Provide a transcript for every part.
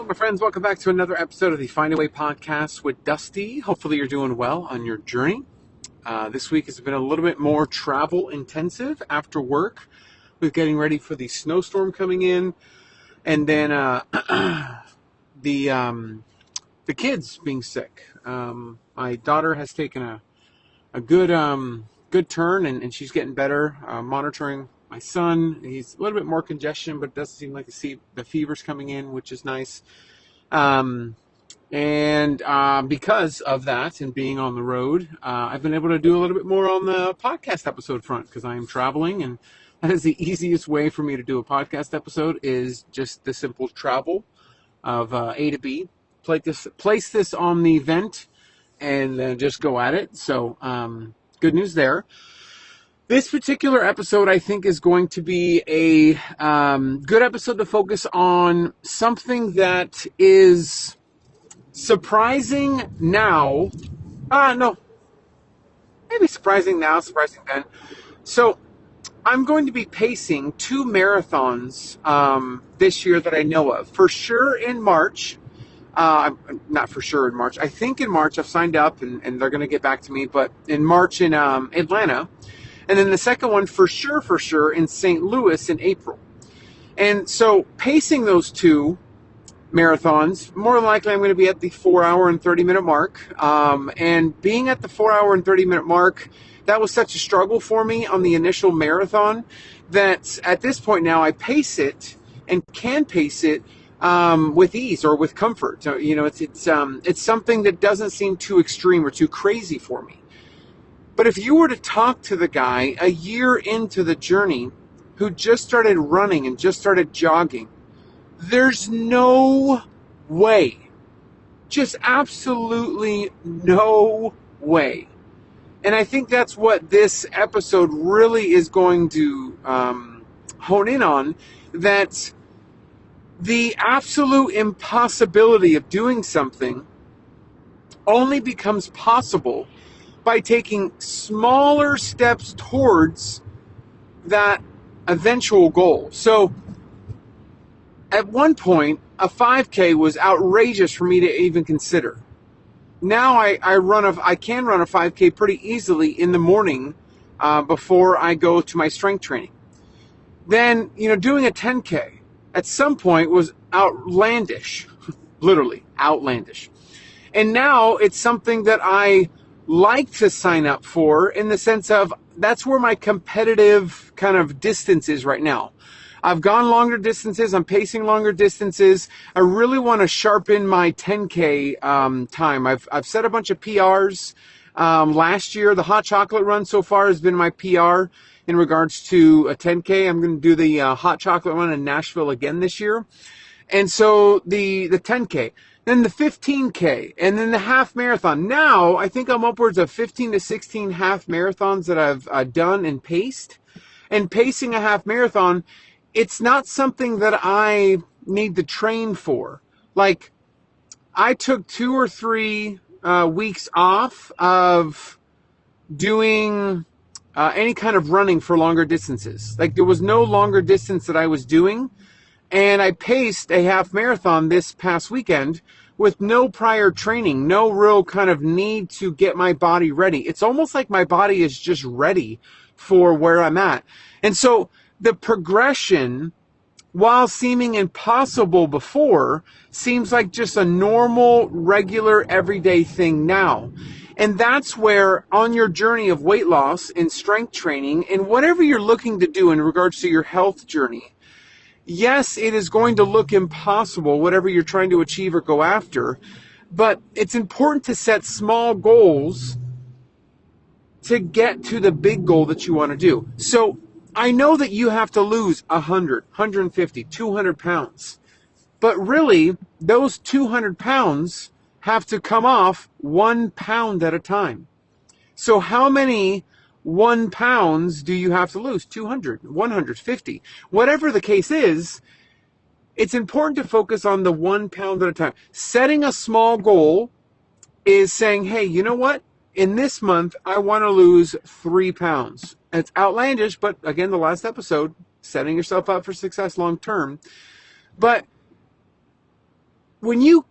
Hello, my friends. Welcome back to another episode of the Find a Way podcast with Dusty. Hopefully, you're doing well on your journey. This week has been a little bit more travel intensive after work with getting ready for the snowstorm coming in, and then the kids being sick. My daughter has taken a good turn, and she's getting better. Monitoring my son, he's a little bit more congestion, but it doesn't seem like the fever's coming in, which is nice. Because of that and being on the road, I've been able to do a little bit more on the podcast episode front because I am traveling, and that is the easiest way for me to do a podcast episode is just the simple travel of A to B. Place this on the vent and just go at it. So good news there. This particular episode, I think, is going to be a good episode to focus on something that is surprising now. No. Maybe surprising now, surprising then. So, I'm going to be pacing 2 marathons this year that I know of. For sure in March. Not for sure in March. I think in March I've signed up and they're going to get back to me. But in March in Atlanta. And then the second one for sure in St. Louis in April. And so pacing those 2 marathons, more than likely I'm going to be at the 4-hour and 30-minute mark. And being at the 4-hour and 30-minute mark, that was such a struggle for me on the initial marathon that at this point now I pace it and can pace it with ease or with comfort. So, it's something that doesn't seem too extreme or too crazy for me. But if you were to talk to the guy a year into the journey who just started running and just started jogging, there's no way, just absolutely no way. And I think that's what this episode really is going to hone in on, that the absolute impossibility of doing something only becomes possible by taking smaller steps towards that eventual goal. So at one point, a 5K was outrageous for me to even consider. Now I can run a 5K pretty easily in the morning before I go to my strength training. Then, doing a 10K at some point was outlandish, literally outlandish. And now it's something that I like to sign up for in the sense of that's where my competitive kind of distance is right now. I've gone longer distances. I'm pacing longer distances. I really want to sharpen my 10K time. I've set a bunch of PRs last year. The hot chocolate run so far has been my PR in regards to a 10K. I'm going to do the hot chocolate run in Nashville again this year. And so the 10K, then the 15K, and then the half marathon. Now I think I'm upwards of 15 to 16 half marathons that I've done and paced. And pacing a half marathon, it's not something that I need to train for. Like, I took 2 or 3 weeks off of doing any kind of running for longer distances. Like, there was no longer distance that I was doing. And I paced a half marathon this past weekend with no prior training, no real kind of need to get my body ready. It's almost like my body is just ready for where I'm at. And so the progression, while seeming impossible before, seems like just a normal, regular, everyday thing now. And that's where on your journey of weight loss and strength training and whatever you're looking to do in regards to your health journey, yes, it is going to look impossible, whatever you're trying to achieve or go after, but it's important to set small goals to get to the big goal that you want to do. So I know that you have to lose 100, 150, 200 pounds, but really those 200 pounds have to come off 1 pound at a time. So how many 1 pounds do you have to lose? 200, 150, whatever the case is. It's important to focus on the 1 pound at a time. Setting a small goal is saying, hey, you know what? In this month, I want to lose 3 pounds. It's outlandish, but again, the last episode, setting yourself up for success long term. But when you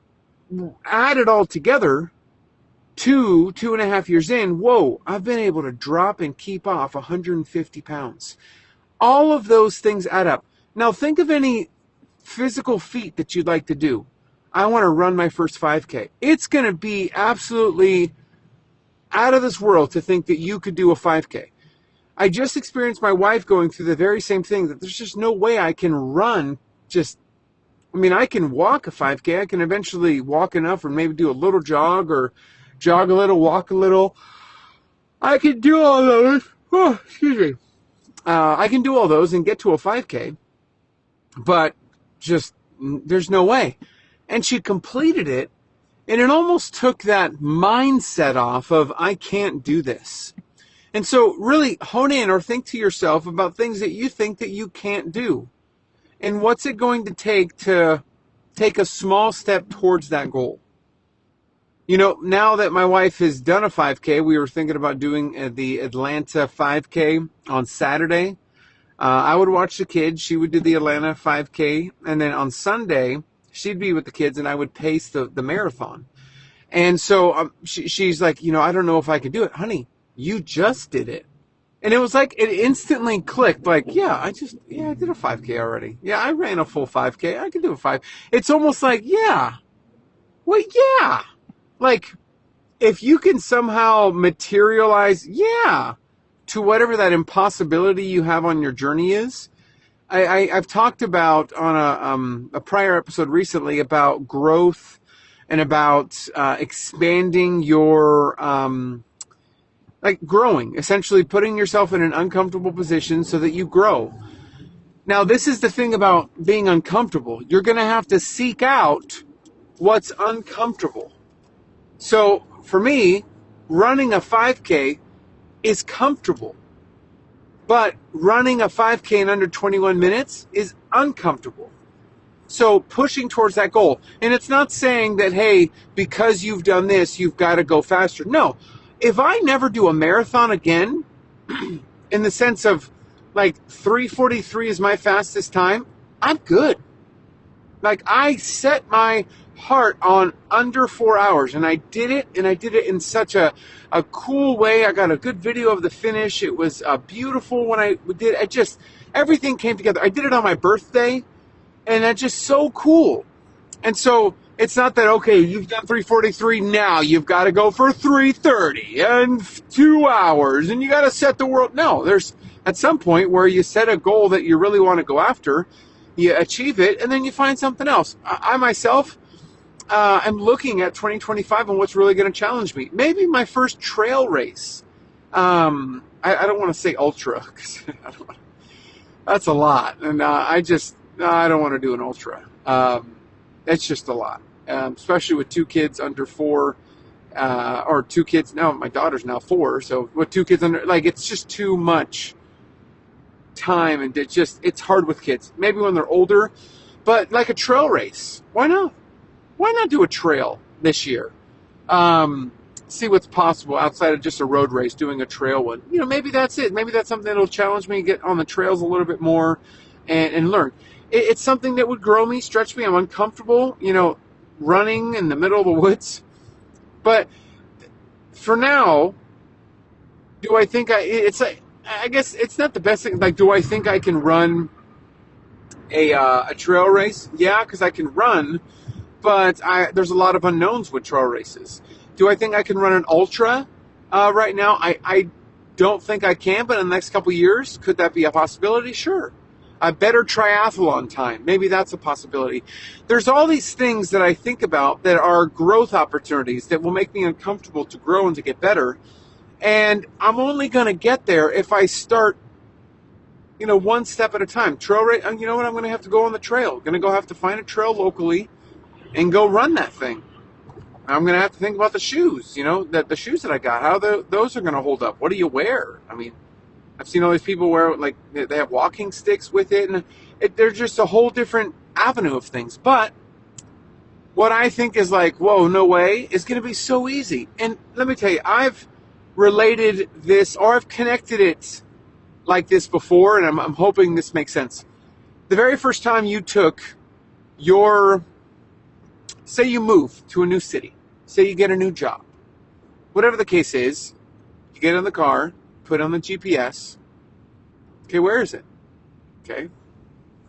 add it all together, 2.5 years in, whoa, I've been able to drop and keep off 150 pounds. All of those things add up. Now think of any physical feat that you'd like to do. I want to run my first 5K. It's going to be absolutely out of this world to think that you could do a 5K. I just experienced my wife going through the very same thing, that there's just no way I can run I can walk a 5K. I can eventually walk enough or maybe do a little jog or jog a little, walk a little. I can do all those. Oh, excuse me. I can do all those and get to a 5K, but just there's no way. And she completed it, and it almost took that mindset off of, I can't do this. And so really hone in or think to yourself about things that you think that you can't do. And what's it going to take a small step towards that goal? Now that my wife has done a 5K, we were thinking about doing the Atlanta 5K on Saturday. I would watch the kids. She would do the Atlanta 5K. And then on Sunday, she'd be with the kids and I would pace the marathon. And so she's like, I don't know if I could do it. Honey, you just did it. And it was like, it instantly clicked. Like, I did a 5K already. Yeah, I ran a full 5K. I can do a 5. It's almost like, like, if you can somehow materialize, to whatever that impossibility you have on your journey is. I've talked about on a prior episode recently about growth and about expanding your, growing, essentially putting yourself in an uncomfortable position so that you grow. Now, this is the thing about being uncomfortable. You're going to have to seek out what's uncomfortable. So for me, running a 5K is comfortable, but running a 5K in under 21 minutes is uncomfortable. So pushing towards that goal. And it's not saying that, hey, because you've done this, you've got to go faster. No. If I never do a marathon again, in the sense of 3:43 is my fastest time, I'm good. I set my heart on under 4 hours, and I did it in such a cool way. I got a good video of the finish. It was beautiful when I did it. Everything came together. I did it on my birthday, and that's just so cool. And so it's not that, okay, you've done 3:43, now you've got to go for 3:30 and 2 hours, and you got to set the world. No, there's at some point where you set a goal that you really want to go after, you achieve it, and then you find something else. I myself am looking at 2025 and what's really going to challenge me. Maybe my first trail race. I don't want to say ultra, because that's a lot, and I don't want to do an ultra. It's just a lot, especially with 2 kids under 4, or 2 kids. Now my daughter's now 4, so with 2 kids under, it's just too much time, and it's hard with kids. Maybe when they're older, but like a trail race, why not? Why not do a trail this year? See what's possible outside of just a road race, doing a trail one. Maybe that's it. Maybe that's something that'll challenge me, get on the trails a little bit more and learn. It's something that would grow me, stretch me. I'm uncomfortable, running in the middle of the woods. But for now, do I think I guess it's not the best thing. Do I think I can run a trail race? Yeah, because I can run, but there's a lot of unknowns with trail races. Do I think I can run an ultra right now? I don't think I can, but in the next couple of years, could that be a possibility? Sure. A better triathlon time, maybe that's a possibility. There's all these things that I think about that are growth opportunities that will make me uncomfortable to grow and to get better. And I'm only going to get there if I start, one step at a time. Trail race, you know what? I'm going to have to go on the trail. I'm going to have to find a trail locally and go run that thing. I'm going to have to think about the shoes, the shoes that I got, how those are going to hold up. What do you wear? I've seen all these people wear, they have walking sticks with it, and they're just a whole different avenue of things. But what I think is whoa, no way, is going to be so easy. And let me tell you, I've related this, or I've connected it like this before, and I'm hoping this makes sense. The very first time you took your say you move to a new city, say you get a new job, whatever the case is, you get in the car, put on the GPS. Okay, where is it? Okay,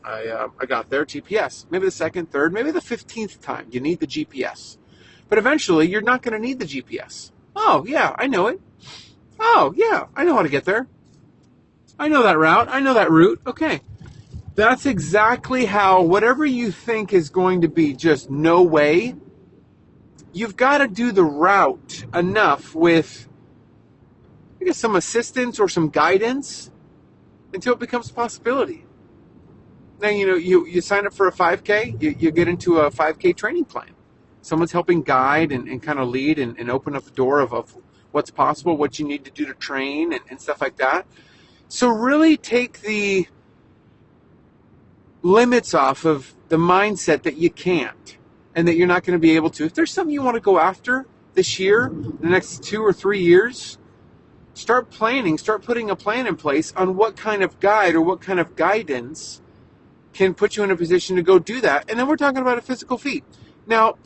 I got there, GPS. Maybe the second, third, maybe the 15th time you need the GPS. But eventually, you're not going to need the GPS. Oh, yeah, I know it. Oh, yeah, I know how to get there. I know that route. I know that route. Okay. That's exactly how whatever you think is going to be just no way, you've got to do the route enough with, I guess, some assistance or some guidance until it becomes a possibility. Now, you sign up for a 5K, you get into a 5K training plan. Someone's helping guide and kind of lead and open up the door of what's possible, what you need to do to train and stuff like that. So really take the limits off of the mindset that you can't and that you're not going to be able to. If there's something you want to go after this year, the next 2 or 3 years, start planning, start putting a plan in place on what kind of guide or what kind of guidance can put you in a position to go do that. And then we're talking about a physical feat. Now,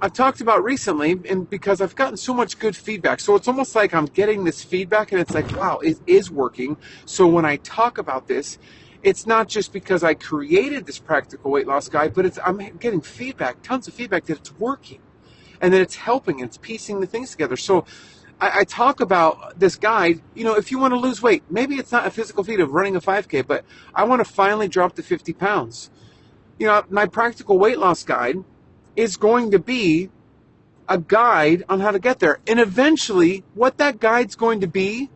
I've talked about recently, and because I've gotten so much good feedback, so it's almost like I'm getting this feedback and it's like, wow, it is working. So when I talk about this, it's not just because I created this practical weight loss guide, but I'm getting feedback, tons of feedback that it's working and that it's helping and it's piecing the things together. So I talk about this guide, if you want to lose weight, maybe it's not a physical feat of running a 5K, but I want to finally drop to 50 pounds. My practical weight loss guide is going to be a guide on how to get there. And eventually, what that guide's going to be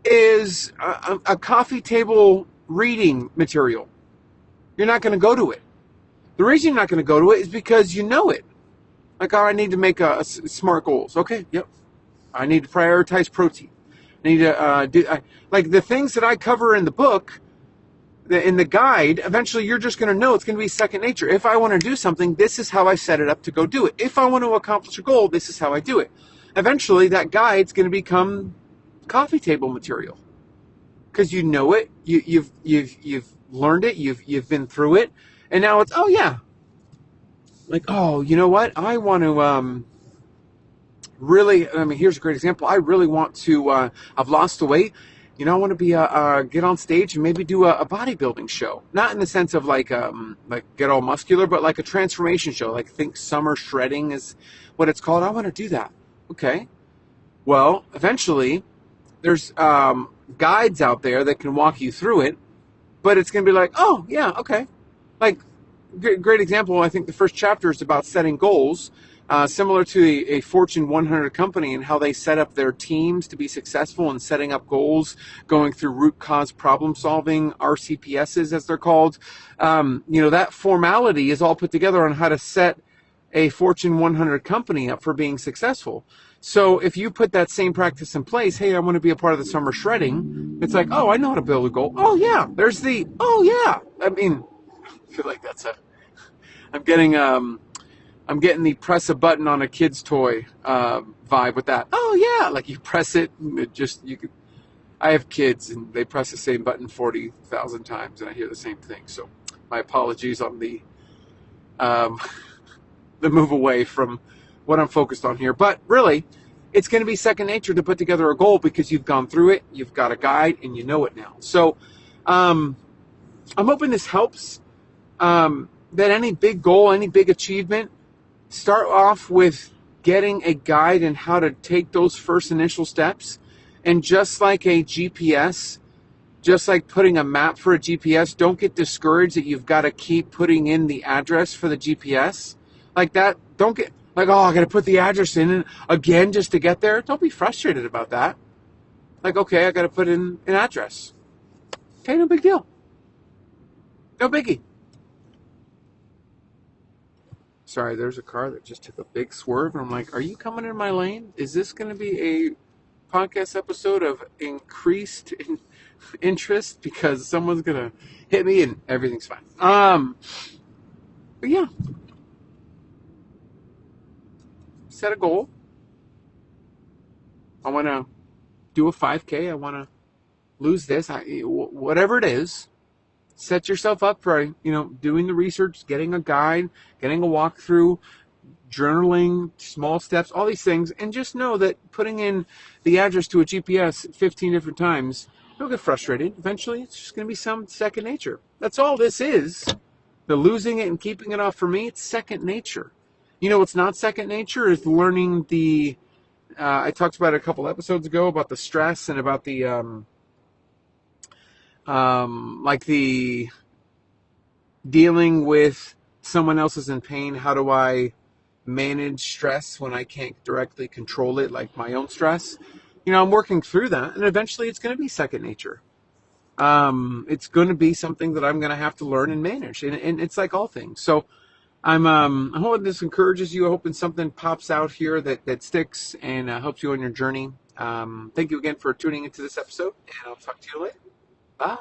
is a coffee table reading material. You're not going to go to it. The reason you're not going to go to it is because you know it. Like, I need to make smart goals. Okay, yep. I need to prioritize protein. I need to like the things that I cover in the book, in the guide. Eventually, you're just going to know it's going to be second nature. If I want to do something, this is how I set it up to go do it. If I want to accomplish a goal, this is how I do it. Eventually, that guide's going to become coffee table material because you know it. You've learned it. You've been through it, and now it's, oh yeah, like, oh, you know what? I want to really. Here's a great example. I really want to. I've lost the weight. I want to be get on stage and maybe do a bodybuilding show. Not in the sense of like get all muscular, but like a transformation show. Like, think summer shredding is what it's called. I want to do that. Okay. Well, eventually, there's guides out there that can walk you through it, but it's going to be like, oh yeah, okay. Like, great example. I think the first chapter is about setting goals. Similar to a Fortune 100 company and how they set up their teams to be successful in setting up goals, going through root cause problem solving, RCPSs as they're called. That formality is all put together on how to set a Fortune 100 company up for being successful. So if you put that same practice in place, hey, I want to be a part of the summer shredding, it's like, oh, I know how to build a goal. Oh yeah, there's the, oh yeah. I feel like I'm getting the press a button on a kid's toy vibe with that. Oh yeah, like you press it, and I have kids and they press the same button 40,000 times and I hear the same thing. So my apologies on the move away from what I'm focused on here. But really, it's going to be second nature to put together a goal because you've gone through it, you've got a guide, and you know it now. So I'm hoping this helps. That any big goal, any big achievement, start off with getting a guide and how to take those first initial steps. And just like a GPS, just like putting a map for a GPS, don't get discouraged that you've got to keep putting in the address for the GPS. Like that, don't get like, oh, I got to put the address in again just to get there. Don't be frustrated about that. Like, okay, I got to put in an address. Okay, no big deal. No biggie. Sorry, there's a car that just took a big swerve, and I'm like, are you coming in my lane? Is this going to be a podcast episode of increased interest because someone's going to hit me and everything's fine? But yeah. Set a goal. I want to do a 5K. I want to lose this. Whatever it is. Set yourself up for, doing the research, getting a guide, getting a walkthrough, journaling, small steps, all these things, and just know that putting in the address to a GPS 15 different times, you'll get frustrated. Eventually, it's just going to be some second nature. That's all this is. The losing it and keeping it off, for me, it's second nature. You know what's not second nature is learning the, I talked about it a couple episodes ago about the stress and about the, like the dealing with someone else is in pain. How do I manage stress when I can't directly control it, like my own stress? You know, I'm working through that, and eventually it's going to be second nature. It's going to be something that I'm going to have to learn and manage, and it's like all things. So I'm hoping this encourages you. I hoping something pops out here that sticks and helps you on your journey. Thank you again for tuning into this episode, and I'll talk to you later. Bye.